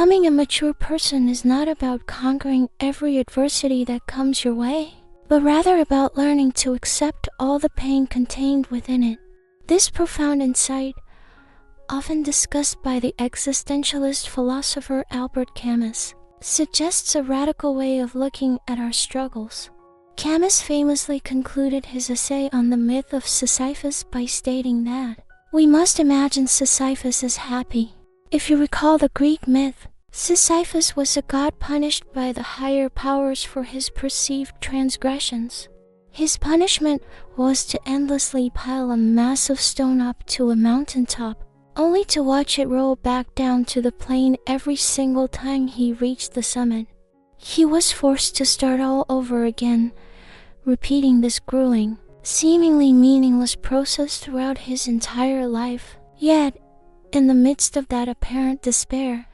Becoming a mature person is not about conquering every adversity that comes your way, but rather about learning to accept all the pain contained within it. This profound insight, often discussed by the existentialist philosopher Albert Camus, suggests a radical way of looking at our struggles. Camus famously concluded his essay on the myth of Sisyphus by stating that we must imagine Sisyphus as happy. If you recall the Greek myth, Sisyphus was a god punished by the higher powers for his perceived transgressions. His punishment was to endlessly pile a massive stone up to a mountaintop, only to watch it roll back down to the plain every single time he reached the summit. He was forced to start all over again, repeating this grueling, seemingly meaningless process throughout his entire life. Yet, in the midst of that apparent despair,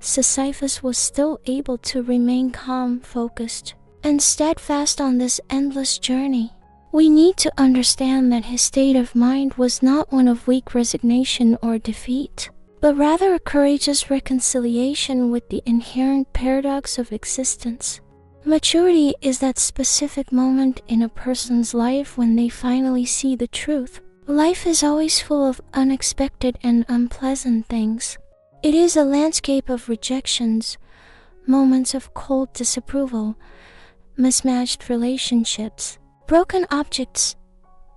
Sisyphus was still able to remain calm, focused, and steadfast on this endless journey. We need to understand that his state of mind was not one of weak resignation or defeat, but rather a courageous reconciliation with the inherent paradox of existence. Maturity is that specific moment in a person's life when they finally see the truth. Life is always full of unexpected and unpleasant things. It is a landscape of rejections, moments of cold disapproval, mismatched relationships, broken objects,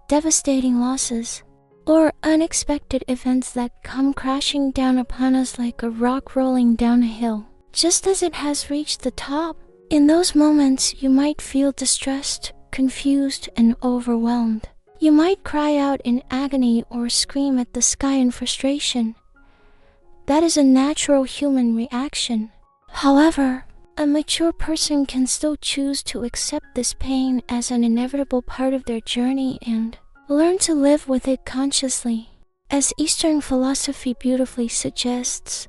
devastating losses, or unexpected events that come crashing down upon us like a rock rolling down a hill. Just as it has reached the top, in those moments you might feel distressed, confused, and overwhelmed. You might cry out in agony or scream at the sky in frustration. That is a natural human reaction. However, a mature person can still choose to accept this pain as an inevitable part of their journey and learn to live with it consciously. As Eastern philosophy beautifully suggests,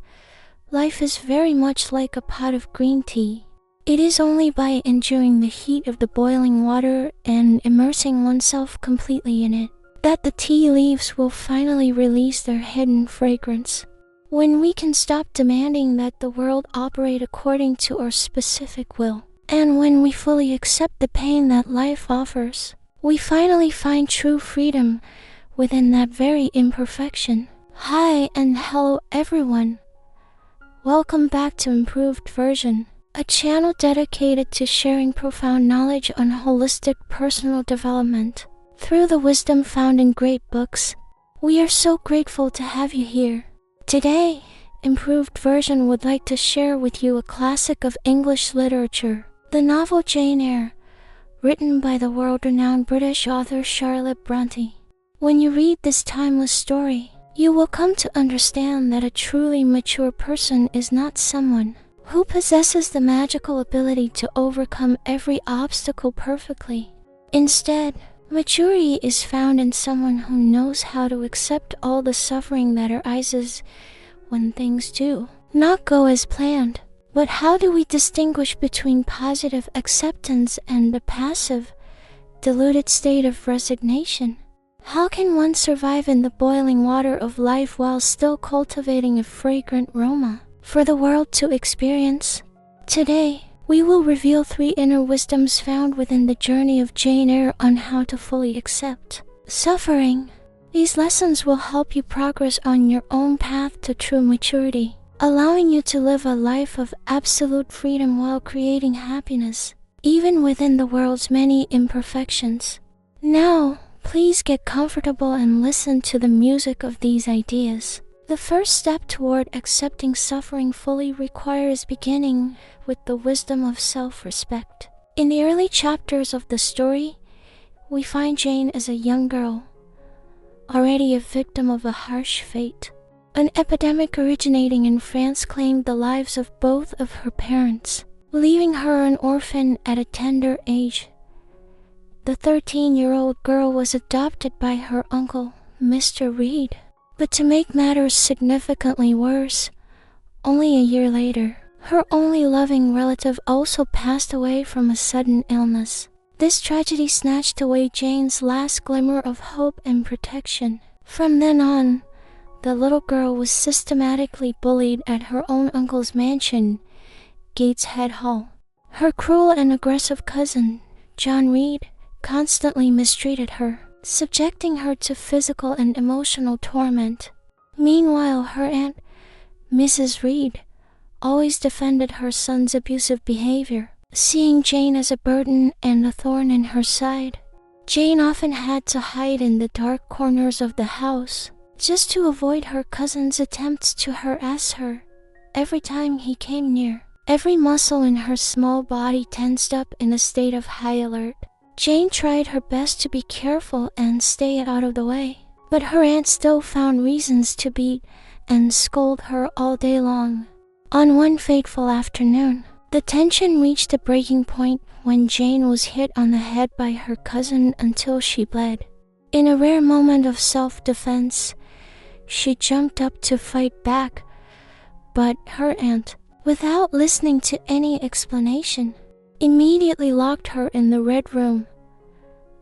life is very much like a pot of green tea. It is only by enduring the heat of the boiling water and immersing oneself completely in it that the tea leaves will finally release their hidden fragrance. When we can stop demanding that the world operate according to our specific will, and when we fully accept the pain that life offers, we finally find true freedom within that very imperfection. Hi and hello everyone. Welcome back to Improved Version, a channel dedicated to sharing profound knowledge on holistic personal development through the wisdom found in great books. We are so grateful to have you here. Today, Improved Version would like to share with you a classic of English literature, the novel Jane Eyre, written by the world-renowned British author Charlotte Brontë. When you read this timeless story, you will come to understand that a truly mature person is not someone who possesses the magical ability to overcome every obstacle perfectly. Instead, maturity is found in someone who knows how to accept all the suffering that arises when things do not go as planned. But how do we distinguish between positive acceptance and the passive, diluted state of resignation? How can one survive in the boiling water of life while still cultivating a fragrant aroma for the world to experience? Today, we will reveal 3 inner wisdoms found within the journey of Jane Eyre on how to fully accept suffering. These lessons will help you progress on your own path to true maturity, allowing you to live a life of absolute freedom while creating happiness, even within the world's many imperfections. Now, please get comfortable and listen to the music of these ideas. The first step toward accepting suffering fully requires beginning with the wisdom of self-respect. In the early chapters of the story, we find Jane as a young girl, already a victim of a harsh fate. An epidemic originating in France claimed the lives of both of her parents, leaving her an orphan at a tender age. The 13-year-old girl was adopted by her uncle, Mr. Reed. But to make matters significantly worse, only a year later, her only loving relative also passed away from a sudden illness. This tragedy snatched away Jane's last glimmer of hope and protection. From then on, the little girl was systematically bullied at her own uncle's mansion, Gateshead Hall. Her cruel and aggressive cousin, John Reed, constantly mistreated her, subjecting her to physical and emotional torment. Meanwhile, her aunt, Mrs. Reed, always defended her son's abusive behavior, seeing Jane as a burden and a thorn in her side. Jane often had to hide in the dark corners of the house, just to avoid her cousin's attempts to harass her. Every time he came near, every muscle in her small body tensed up in a state of high alert. Jane tried her best to be careful and stay out of the way, but her aunt still found reasons to beat and scold her all day long. On one fateful afternoon, the tension reached a breaking point when Jane was hit on the head by her cousin until she bled. In a rare moment of self-defense, she jumped up to fight back, but her aunt, without listening to any explanation, immediately locked her in the Red Room,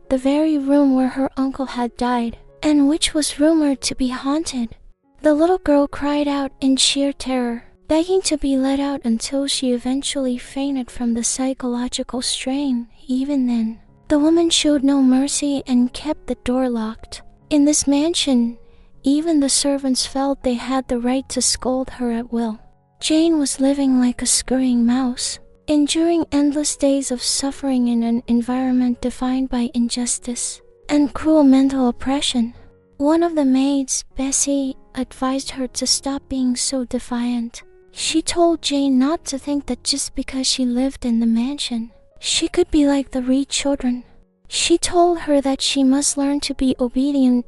the very room where her uncle had died, and which was rumored to be haunted. The little girl cried out in sheer terror, begging to be let out until she eventually fainted from the psychological strain. Even then, the woman showed no mercy and kept the door locked. In this mansion, even the servants felt they had the right to scold her at will. Jane was living like a scurrying mouse, enduring endless days of suffering in an environment defined by injustice and cruel mental oppression. One of the maids, Bessie, advised her to stop being so defiant. She told Jane not to think that just because she lived in the mansion, she could be like the Reed children. She told her that she must learn to be obedient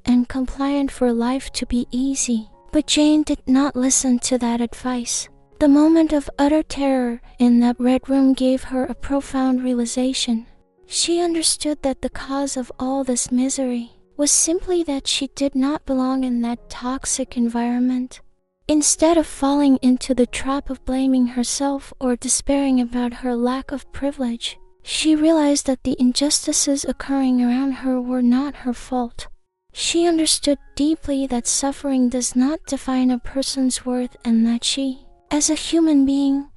and compliant for life to be easy. But Jane did not listen to that advice. The moment of utter terror in that Red Room gave her a profound realization. She understood that the cause of all this misery was simply that she did not belong in that toxic environment. Instead of falling into the trap of blaming herself or despairing about her lack of privilege, she realized that the injustices occurring around her were not her fault. She understood deeply that suffering does not define a person's worth and that she, as a human being,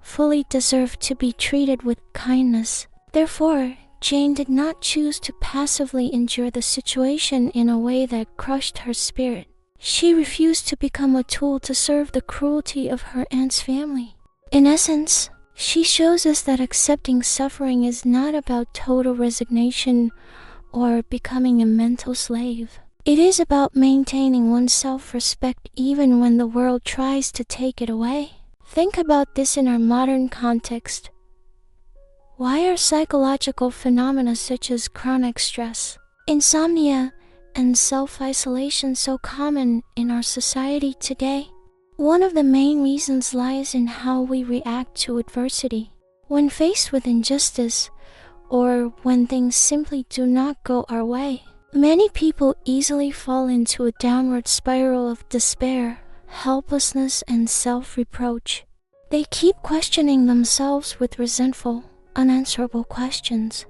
fully deserved to be treated with kindness. Therefore, Jane did not choose to passively endure the situation in a way that crushed her spirit. She refused to become a tool to serve the cruelty of her aunt's family. In essence, she shows us that accepting suffering is not about total resignation or becoming a mental slave. It is about maintaining one's self-respect even when the world tries to take it away. Think about this in our modern context. Why are psychological phenomena such as chronic stress, insomnia, and self-isolation so common in our society today? One of the main reasons lies in how we react to adversity. When faced with injustice, or when things simply do not go our way, many people easily fall into a downward spiral of despair, helplessness, and self-reproach. They keep questioning themselves with resentful, unanswerable questions.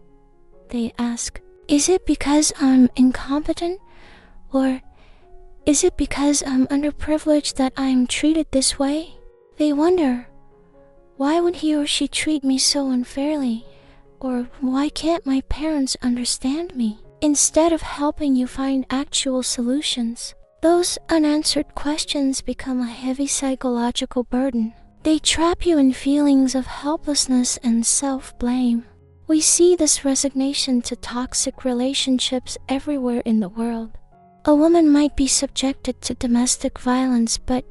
They ask, is it because I'm incompetent? Or is it because I'm underprivileged that I'm treated this way? They wonder, why would he or she treat me so unfairly? Or why can't my parents understand me? Instead of helping you find actual solutions, those unanswered questions become a heavy psychological burden. They trap you in feelings of helplessness and self-blame. We see this resignation to toxic relationships everywhere in the world. A woman might be subjected to domestic violence but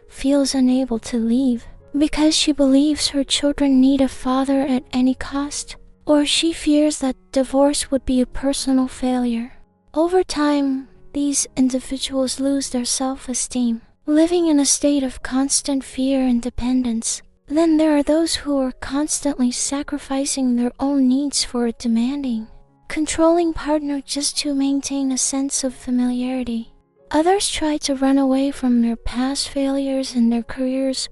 feels unable to leave because she believes her children need a father at any cost, or she fears that divorce would be a personal failure. Over time, these individuals lose their self-esteem, living in a state of constant fear and dependence. Then there are those who are constantly sacrificing their own needs for a demanding, controlling partner just to maintain a sense of familiarity. Others try to run away from their past failures in their careers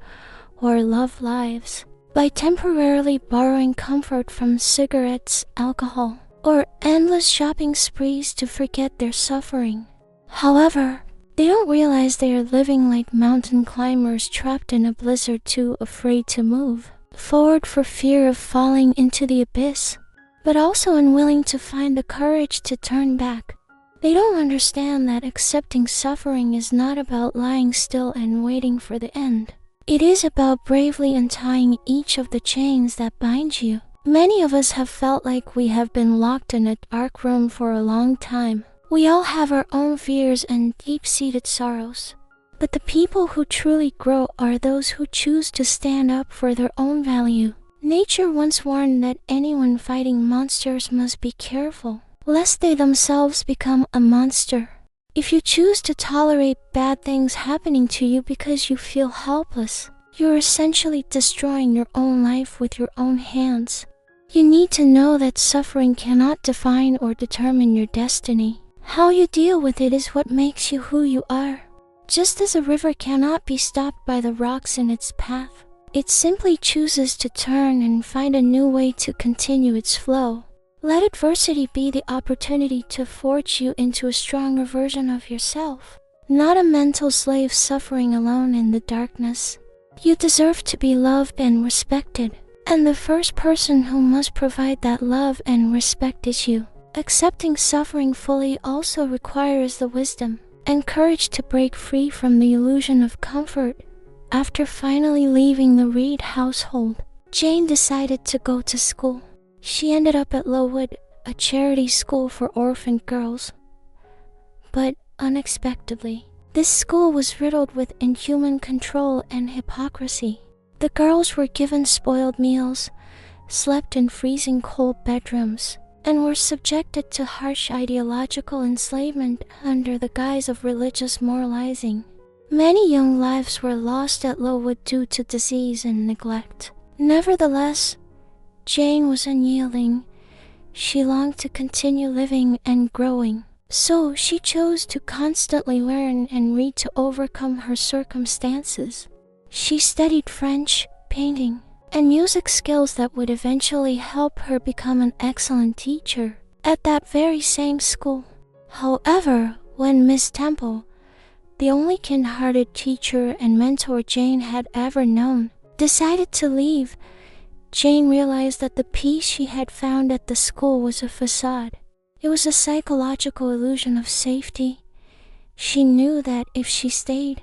or love lives by temporarily borrowing comfort from cigarettes, alcohol, or endless shopping sprees to forget their suffering. However, They don't realize they are living like mountain climbers trapped in a blizzard, too afraid to move forward for fear of falling into the abyss, but also unwilling to find the courage to turn back. They don't understand that accepting suffering is not about lying still and waiting for the end. It is about bravely untying each of the chains that bind you. Many of us have felt like we have been locked in a dark room for a long time. We all have our own fears and deep-seated sorrows. But the people who truly grow are those who choose to stand up for their own value. Nature once warned that anyone fighting monsters must be careful, lest they themselves become a monster. If you choose to tolerate bad things happening to you because you feel helpless, you're essentially destroying your own life with your own hands. You need to know that suffering cannot define or determine your destiny. How you deal with it is what makes you who you are. Just as a river cannot be stopped by the rocks in its path, it simply chooses to turn and find a new way to continue its flow. Let adversity be the opportunity to forge you into a stronger version of yourself, not a mental slave suffering alone in the darkness. You deserve to be loved and respected, and the first person who must provide that love and respect is you. Accepting suffering fully also requires the wisdom and courage to break free from the illusion of comfort. After finally leaving the Reed household, Jane decided to go to school. She ended up at Lowood, a charity school for orphan girls. But unexpectedly, this school was riddled with inhuman control and hypocrisy. The girls were given spoiled meals, slept in freezing cold bedrooms, and were subjected to harsh ideological enslavement under the guise of religious moralizing. Many young lives were lost at Lowood due to disease and neglect. Nevertheless, Jane was unyielding. She longed to continue living and growing. So she chose to constantly learn and read to overcome her circumstances. She studied French, painting, and music skills that would eventually help her become an excellent teacher at that very same school. However, when Miss Temple, the only kind-hearted teacher and mentor Jane had ever known, decided to leave, Jane realized that the peace she had found at the school was a facade. It was a psychological illusion of safety. She knew that if she stayed,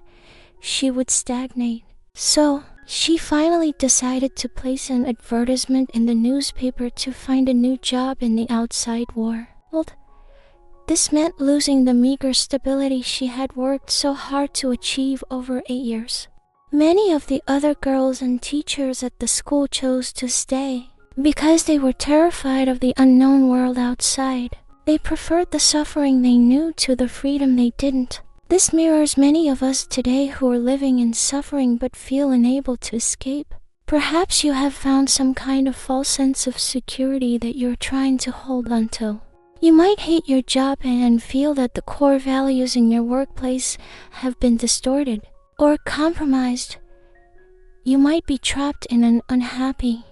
she would stagnate. So, she finally decided to place an advertisement in the newspaper to find a new job in the outside world. This meant losing the meager stability she had worked so hard to achieve over 8 years. Many of the other girls and teachers at the school chose to stay because they were terrified of the unknown world outside. They preferred the suffering they knew to the freedom they didn't. This mirrors many of us today who are living in suffering but feel unable to escape. Perhaps you have found some kind of false sense of security that you're trying to hold on to. You might hate your job and feel that the core values in your workplace have been distorted or compromised. You might be trapped in an unhappy,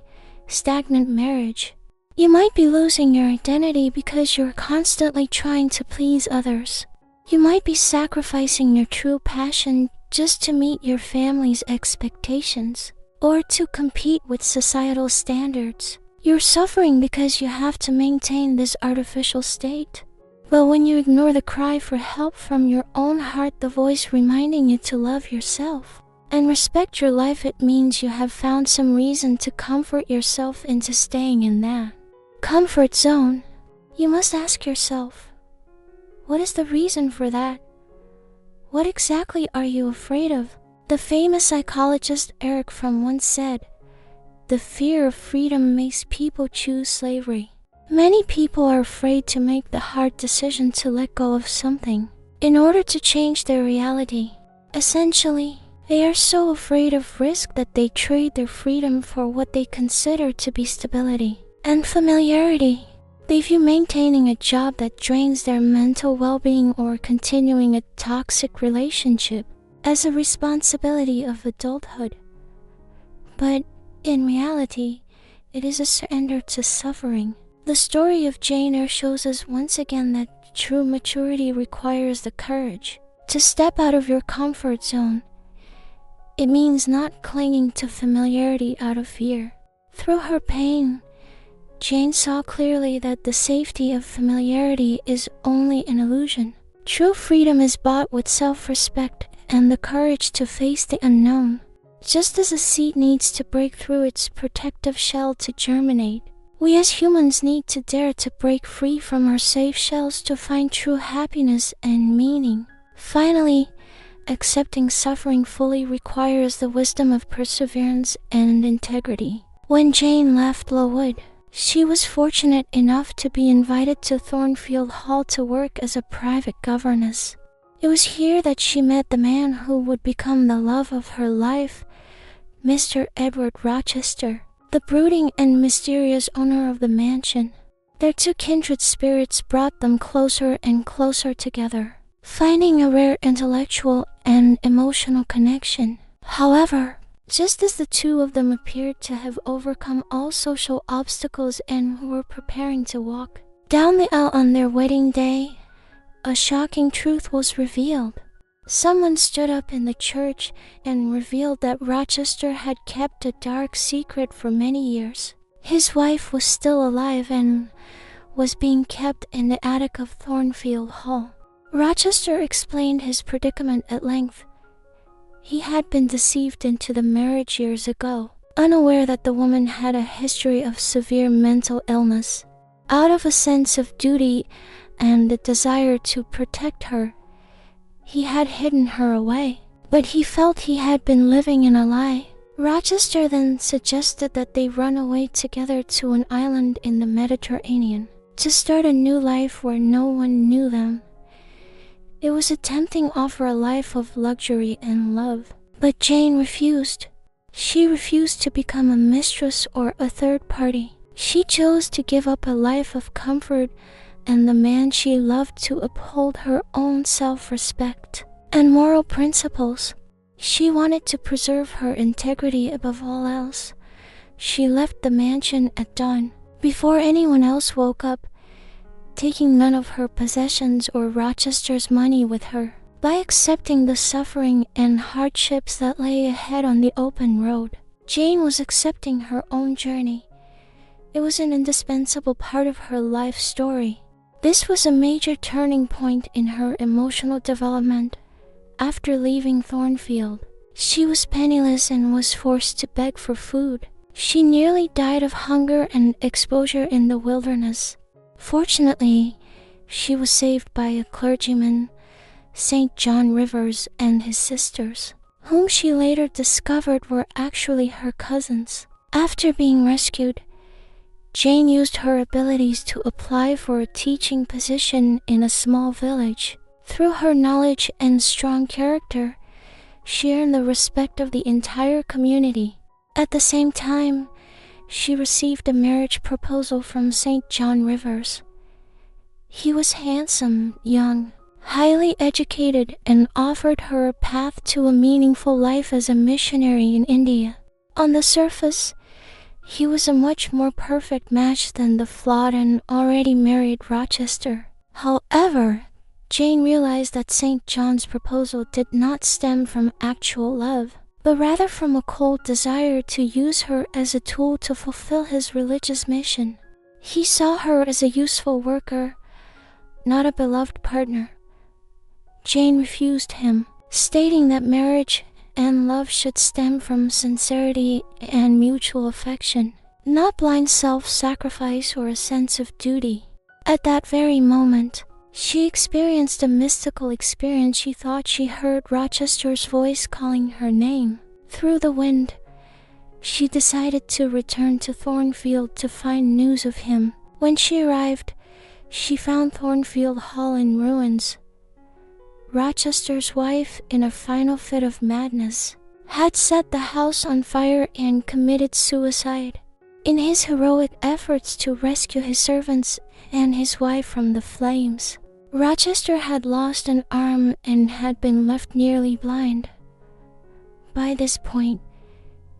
stagnant marriage. You might be losing your identity because you're constantly trying to please others. You might be sacrificing your true passion just to meet your family's expectations or to compete with societal standards. You're suffering because you have to maintain this artificial state. But when you ignore the cry for help from your own heart, the voice reminding you to love yourself and respect your life, it means you have found some reason to comfort yourself into staying in that comfort zone. You must ask yourself, what is the reason for that? What exactly are you afraid of? The famous psychologist Eric Fromm once said, "The fear of freedom makes people choose slavery." Many people are afraid to make the hard decision to let go of something in order to change their reality. Essentially, they are so afraid of risk that they trade their freedom for what they consider to be stability and familiarity. They view maintaining a job that drains their mental well-being or continuing a toxic relationship as a responsibility of adulthood. But in reality, it is a surrender to suffering. The story of Jane Eyre shows us once again that true maturity requires the courage To step out of your comfort zone, it means not clinging to familiarity out of fear. Through her pain, Jane saw clearly that the safety of familiarity is only an illusion. True freedom is bought with self-respect and the courage to face the unknown. Just as a seed needs to break through its protective shell to germinate, we as humans need to dare to break free from our safe shells to find true happiness and meaning. Finally, accepting suffering fully requires the wisdom of perseverance and integrity. When Jane left Lowood, she was fortunate enough to be invited to Thornfield Hall to work as a private governess. It was here that she met the man who would become the love of her life, Mr. Edward Rochester, the brooding and mysterious owner of the mansion. Their two kindred spirits brought them closer and closer together, finding a rare intellectual and emotional connection. However, just as the two of them appeared to have overcome all social obstacles and were preparing to walk down the aisle on their wedding day, a shocking truth was revealed. Someone stood up in the church and revealed that Rochester had kept a dark secret for many years. His wife was still alive and was being kept in the attic of Thornfield Hall. Rochester explained his predicament at length. He had been deceived into the marriage years ago, unaware that the woman had a history of severe mental illness. Out of a sense of duty and the desire to protect her, he had hidden her away, but he felt he had been living in a lie. Rochester then suggested that they run away together to an island in the Mediterranean, to start a new life where no one knew them. It was a tempting offer, a life of luxury and love, but Jane refused. She refused to become a mistress or a third party. She chose to give up a life of comfort and the man she loved to uphold her own self-respect and moral principles. She wanted to preserve her integrity above all else. She left the mansion at dawn, before anyone else woke up, taking none of her possessions or Rochester's money with her. By accepting the suffering and hardships that lay ahead on the open road, Jane was accepting her own journey. It was an indispensable part of her life story. This was a major turning point in her emotional development. After leaving Thornfield, she was penniless and was forced to beg for food. She nearly died of hunger and exposure in the wilderness. Fortunately, she was saved by a clergyman, St. John Rivers, and his sisters, whom she later discovered were actually her cousins. After being rescued, Jane used her abilities to apply for a teaching position in a small village. Through her knowledge and strong character, she earned the respect of the entire community. At the same time, she received a marriage proposal from St. John Rivers. He was handsome, young, highly educated, and offered her a path to a meaningful life as a missionary in India. On the surface, he was a much more perfect match than the flawed and already married Rochester. However, Jane realized that St. John's proposal did not stem from actual love, but rather from a cold desire to use her as a tool to fulfill his religious mission. He saw her as a useful worker, not a beloved partner. Jane refused him, stating that marriage and love should stem from sincerity and mutual affection, not blind self-sacrifice or a sense of duty. At that very moment, she experienced a mystical experience. She thought she heard Rochester's voice calling her name. Through the wind, she decided to return to Thornfield to find news of him. When she arrived, she found Thornfield Hall in ruins. Rochester's wife, in a final fit of madness, had set the house on fire and committed suicide. In his heroic efforts to rescue his servants and his wife from the flames, Rochester had lost an arm and had been left nearly blind. By this point,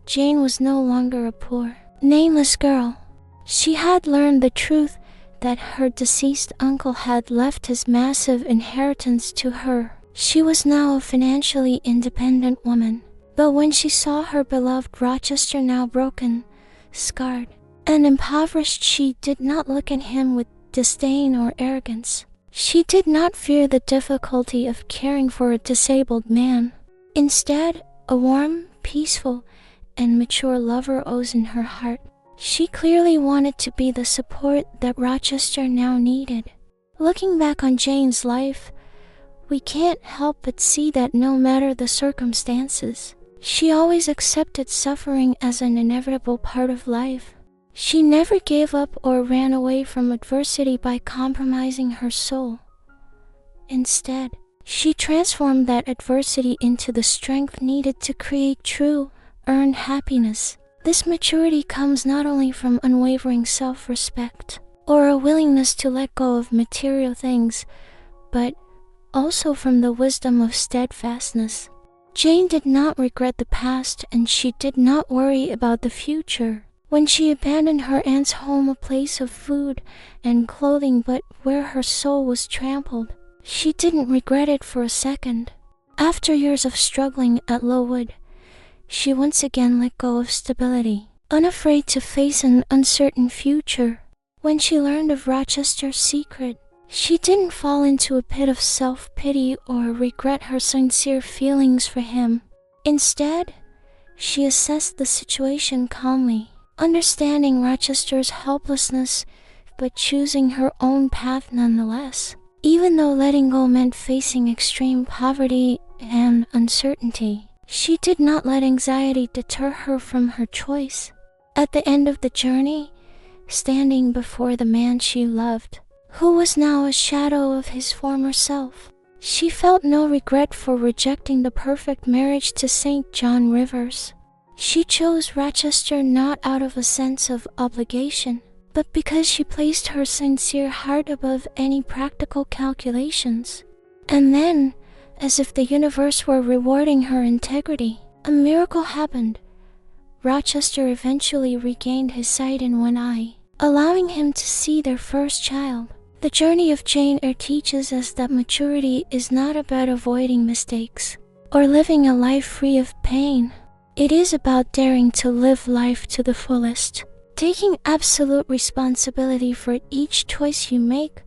Jane was no longer a poor, nameless girl. She had learned the truth that her deceased uncle had left his massive inheritance to her. She was now a financially independent woman, but when she saw her beloved Rochester now broken, scarred, and impoverished, she did not look at him with disdain or arrogance. She did not fear the difficulty of caring for a disabled man. Instead, a warm, peaceful, and mature lover rose in her heart. She clearly wanted to be the support that Rochester now needed. Looking back on Jane's life, we can't help but see that no matter the circumstances, she always accepted suffering as an inevitable part of life. She never gave up or ran away from adversity by compromising her soul. Instead, she transformed that adversity into the strength needed to create true, earned happiness. This maturity comes not only from unwavering self-respect or a willingness to let go of material things, but also from the wisdom of steadfastness. Jane did not regret the past, and she did not worry about the future. When she abandoned her aunt's home, a place of food and clothing, but where her soul was trampled, she didn't regret it for a second. After years of struggling at Lowood, she once again let go of stability, unafraid to face an uncertain future. When she learned of Rochester's secret, she didn't fall into a pit of self-pity or regret her sincere feelings for him. Instead, she assessed the situation calmly, understanding Rochester's helplessness but choosing her own path nonetheless. Even though letting go meant facing extreme poverty and uncertainty, she did not let anxiety deter her from her choice. At the end of the journey, standing before the man she loved, who was now a shadow of his former self, she felt no regret for rejecting the perfect marriage to St. John Rivers. She chose Rochester not out of a sense of obligation, but because she placed her sincere heart above any practical calculations. And then, as if the universe were rewarding her integrity, a miracle happened. Rochester eventually regained his sight in one eye, allowing him to see their first child. The journey of Jane Eyre teaches us that maturity is not about avoiding mistakes or living a life free of pain. It is about daring to live life to the fullest, taking absolute responsibility for each choice you make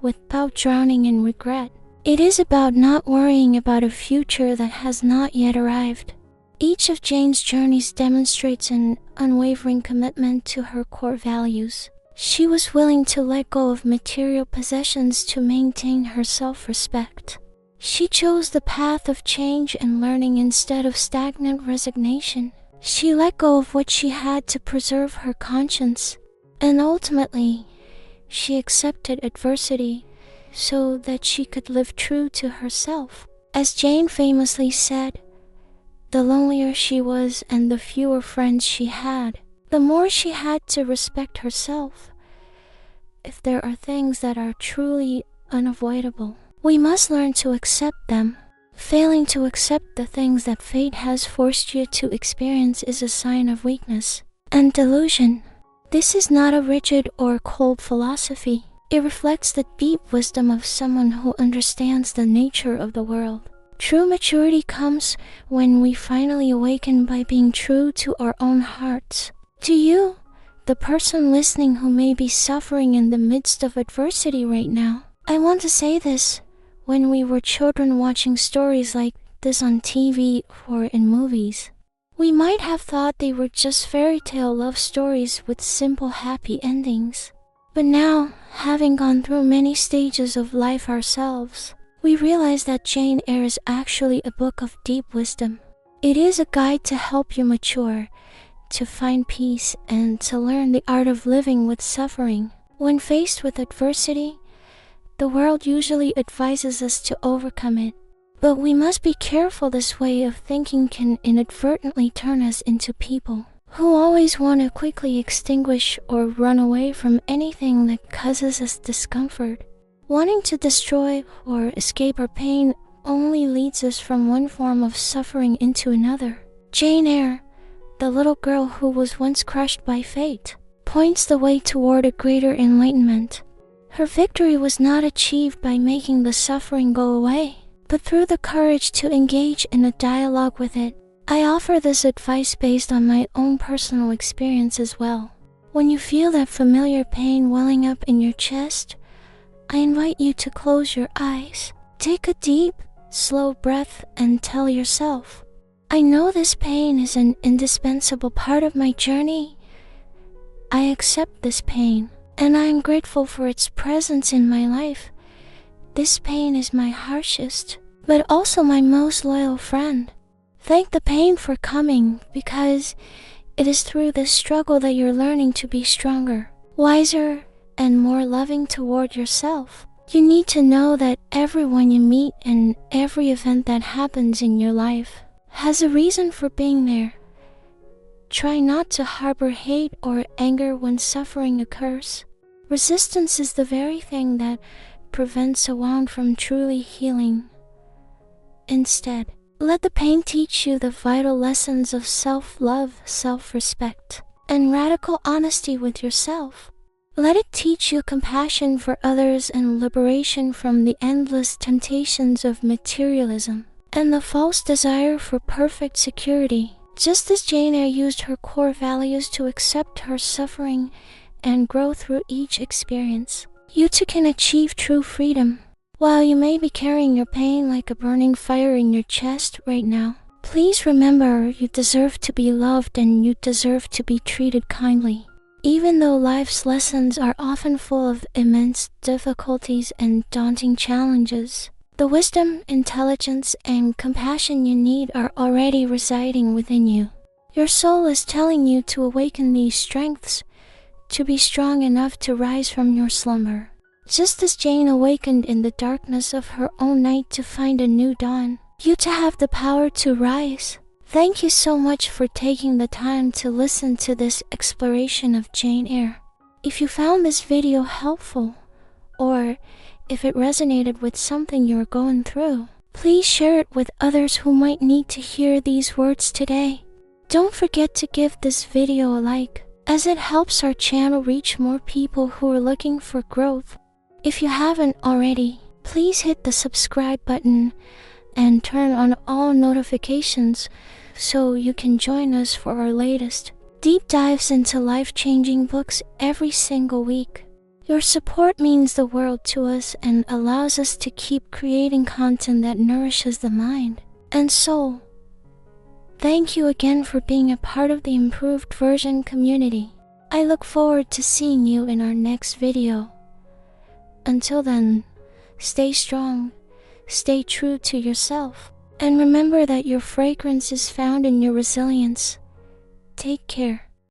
without drowning in regret. It is about not worrying about a future that has not yet arrived. Each of Jane's journeys demonstrates an unwavering commitment to her core values. She was willing to let go of material possessions to maintain her self-respect. She chose the path of change and learning instead of stagnant resignation. She let go of what she had to preserve her conscience, and ultimately, she accepted adversity so that she could live true to herself. As Jane famously said, the lonelier she was and the fewer friends she had, the more she had to respect herself. If there are things that are truly unavoidable, we must learn to accept them. Failing to accept the things that fate has forced you to experience is a sign of weakness and delusion. This is not a rigid or cold philosophy. It reflects the deep wisdom of someone who understands the nature of the world. True maturity comes when we finally awaken by being true to our own hearts. To you, the person listening who may be suffering in the midst of adversity right now, I want to say this. When we were children watching stories like this on TV or in movies, we might have thought they were just fairy tale love stories with simple happy endings. But now, having gone through many stages of life ourselves, we realize that Jane Eyre is actually a book of deep wisdom. It is a guide to help you mature, to find peace, and to learn the art of living with suffering. When faced with adversity, the world usually advises us to overcome it. But we must be careful. This way of thinking can inadvertently turn us into people who always want to quickly extinguish or run away from anything that causes us discomfort. Wanting to destroy or escape our pain only leads us from one form of suffering into another. Jane Eyre, the little girl who was once crushed by fate, points the way toward a greater enlightenment. Her victory was not achieved by making the suffering go away, but through the courage to engage in a dialogue with it. I offer this advice based on my own personal experience as well. When you feel that familiar pain welling up in your chest, I invite you to close your eyes. Take a deep, slow breath and tell yourself, I know this pain is an indispensable part of my journey. I accept this pain, and I am grateful for its presence in my life. This pain is my harshest, but also my most loyal friend. Thank the pain for coming, because it is through this struggle that you're learning to be stronger, wiser, and more loving toward yourself. You need to know that everyone you meet and every event that happens in your life has a reason for being there. Try not to harbor hate or anger when suffering occurs. Resistance is the very thing that prevents a wound from truly healing. Instead, let the pain teach you the vital lessons of self-love, self-respect, and radical honesty with yourself. Let it teach you compassion for others and liberation from the endless temptations of materialism and the false desire for perfect security. Just as Jane Eyre used her core values to accept her suffering and grow through each experience, you too can achieve true freedom. While you may be carrying your pain like a burning fire in your chest right now, please remember you deserve to be loved and you deserve to be treated kindly. Even though life's lessons are often full of immense difficulties and daunting challenges, the wisdom, intelligence, and compassion you need are already residing within you. Your soul is telling you to awaken these strengths, to be strong enough to rise from your slumber. Just as Jane awakened in the darkness of her own night to find a new dawn, you too have the power to rise. Thank you so much for taking the time to listen to this exploration of Jane Eyre. If you found this video helpful, or if it resonated with something you're going through, please share it with others who might need to hear these words today. Don't forget to give this video a like, as it helps our channel reach more people who are looking for growth. If you haven't already, please hit the subscribe button and turn on all notifications so you can join us for our latest deep dives into life-changing books every single week. Your support means the world to us and allows us to keep creating content that nourishes the mind and soul. Thank you again for being a part of the Improved Version community. I look forward to seeing you in our next video. Until then, stay strong, stay true to yourself, and remember that your fragrance is found in your resilience. Take care.